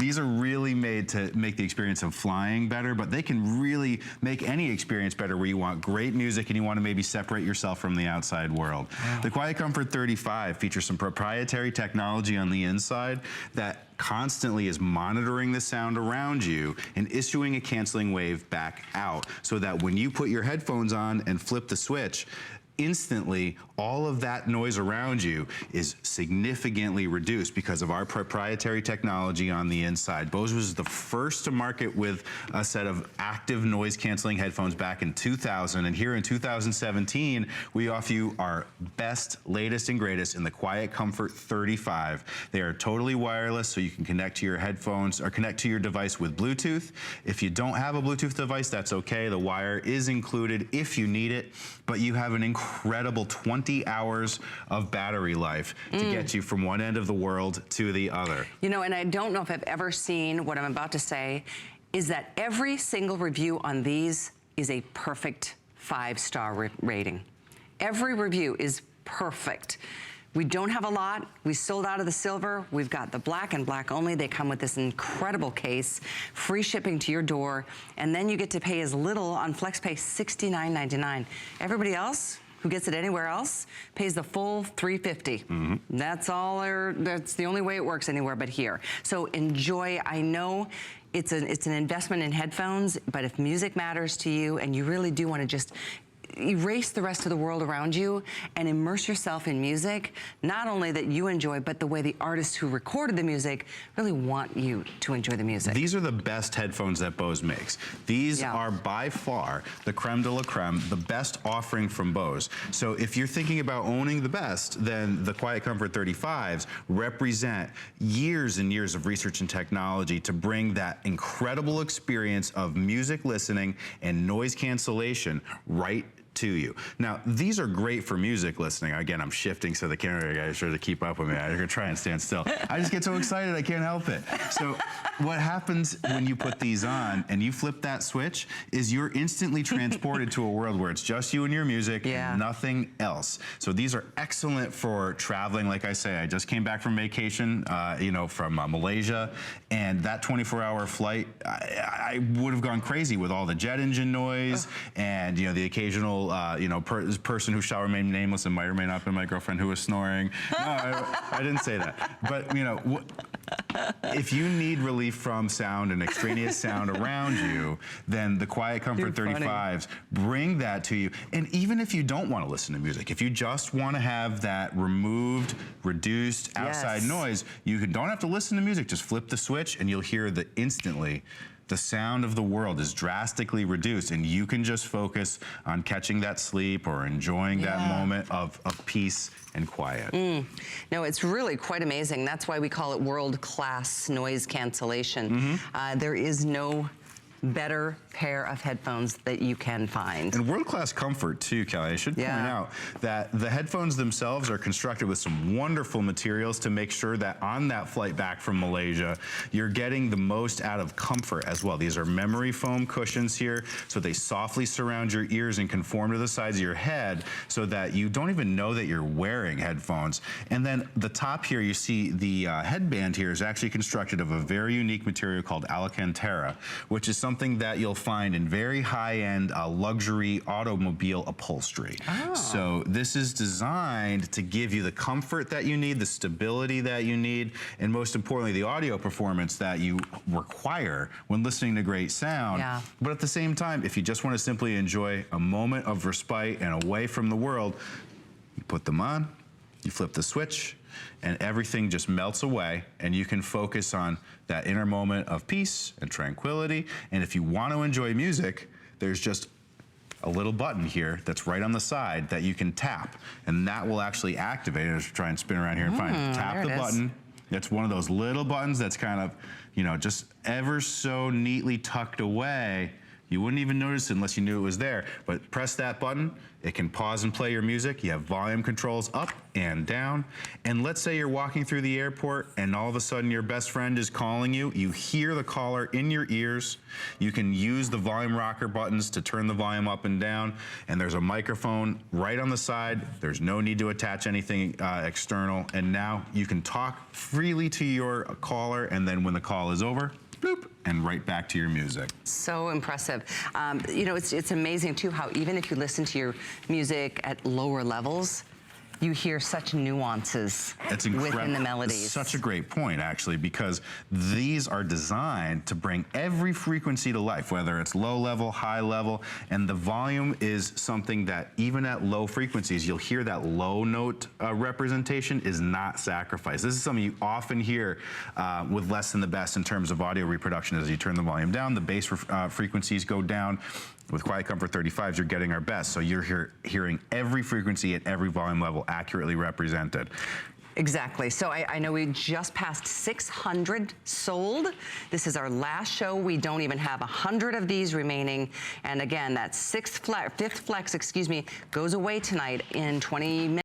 These are really made to make the experience of flying better, but they can really make any experience better where you want great music and you want to maybe separate yourself from the outside world. Wow. The QuietComfort 35 features some proprietary technology on the inside that constantly is monitoring the sound around you and issuing a canceling wave back out, so that when you put your headphones on and flip the switch, instantly all of that noise around you is significantly reduced because of our proprietary technology on the inside. Bose was the first to market with a set of active noise canceling headphones back in 2000, and here in 2017 we offer you our best, latest and greatest in the QuietComfort 35. They are totally wireless, so you can connect to your headphones or connect to your device with Bluetooth. If you don't have a Bluetooth device, that's okay. The wire is included if you need it, but you have an incredible 20 hours of battery life to get you from one end of the world to the other. You know, and I don't know if I've ever seen what I'm about to say, is that every single review on these is a perfect 5-star rating. Every review is perfect. We don't have a lot. We sold out of the silver. We've got the black and black only. They come with this incredible case, free shipping to your door, and then you get to pay as little on FlexPay, $69.99. Everybody else who gets it anywhere else pays the full $350. That's all. That's the only way it works anywhere but here. So enjoy. I know it's an investment in headphones, but if music matters to you and you really do want to just erase the rest of the world around you and immerse yourself in music, not only that you enjoy, but the way the artists who recorded the music really want you to enjoy the music. These are the best headphones that Bose makes. These are by far the creme de la creme, the best offering from Bose. So if you're thinking about owning the best, then the QuietComfort 35s represent years and years of research and technology to bring that incredible experience of music listening and noise cancellation right to you. Now, these are great for music listening. Again, I'm shifting so the camera guys are to keep up with me. I'm gonna try and stand still. I just get so excited, I can't help it. So what happens when you put these on and you flip that switch is you're instantly transported to a world where it's just you and your music and nothing else. So these are excellent for traveling. Like I say, I just came back from vacation, you know, from Malaysia, and that 24-hour flight, I would have gone crazy with all the jet engine noise and, you know, the occasional you know, person who shall remain nameless and might or may not be my girlfriend who was snoring. No, I didn't say that. But, you know, if you need relief from sound and extraneous sound around you, then the QuietComfort 35s bring that to you. And even if you don't want to listen to music, if you just want to have that removed, reduced outside noise, you don't have to listen to music. Just flip the switch and you'll hear the instantly the sound of the world is drastically reduced, and you can just focus on catching that sleep or enjoying that moment of peace and quiet. No, it's really quite amazing. That's why we call it world-class noise cancellation. There is no better pair of headphones that you can find. And world-class comfort too, Kelly. I should point out that the headphones themselves are constructed with some wonderful materials to make sure that on that flight back from Malaysia, you're getting the most out of comfort as well. These are memory foam cushions here, so they softly surround your ears and conform to the sides of your head so that you don't even know that you're wearing headphones. And then the top here, you see the headband here is actually constructed of a very unique material called Alcantara, which is something that you'll find in very high-end luxury automobile upholstery. So this is designed to give you the comfort that you need, the stability that you need, and most importantly, the audio performance that you require when listening to great sound. But at the same time, if you just want to simply enjoy a moment of respite and away from the world, you put them on, you flip the switch, and everything just melts away, and you can focus on that inner moment of peace and tranquility. And if you want to enjoy music, there's just a little button here that's right on the side that you can tap, and that will actually activate it. I'll just try and spin around here and find it. Tap the button. It's one of those little buttons that's kind of, you know, just ever so neatly tucked away You wouldn't even notice it unless you knew it was there. But press that button, it can pause and play your music. You have volume controls up and down. And let's say you're walking through the airport and all of a sudden your best friend is calling you. You hear the caller in your ears. You can use the volume rocker buttons to turn the volume up and down. And there's a microphone right on the side. There's no need to attach anything external. And now you can talk freely to your caller, and then when the call is over, bloop, and right back to your music. So impressive. You know, it's amazing too how even if you listen to your music at lower levels, you hear such nuances within the melodies. It's such a great point, actually, because these are designed to bring every frequency to life, whether it's low level, high level, and the volume is something that even at low frequencies, you'll hear that low note representation is not sacrificed. This is something you often hear with less than the best in terms of audio reproduction. As you turn the volume down, the bass frequencies go down. With QuietComfort 35s, you're getting our best. So you're hearing every frequency at every volume level accurately represented. Exactly. So I know we just passed 600 sold. This is our last show. We don't even have 100 of these remaining. And again, that fifth flex, goes away tonight in 20 minutes.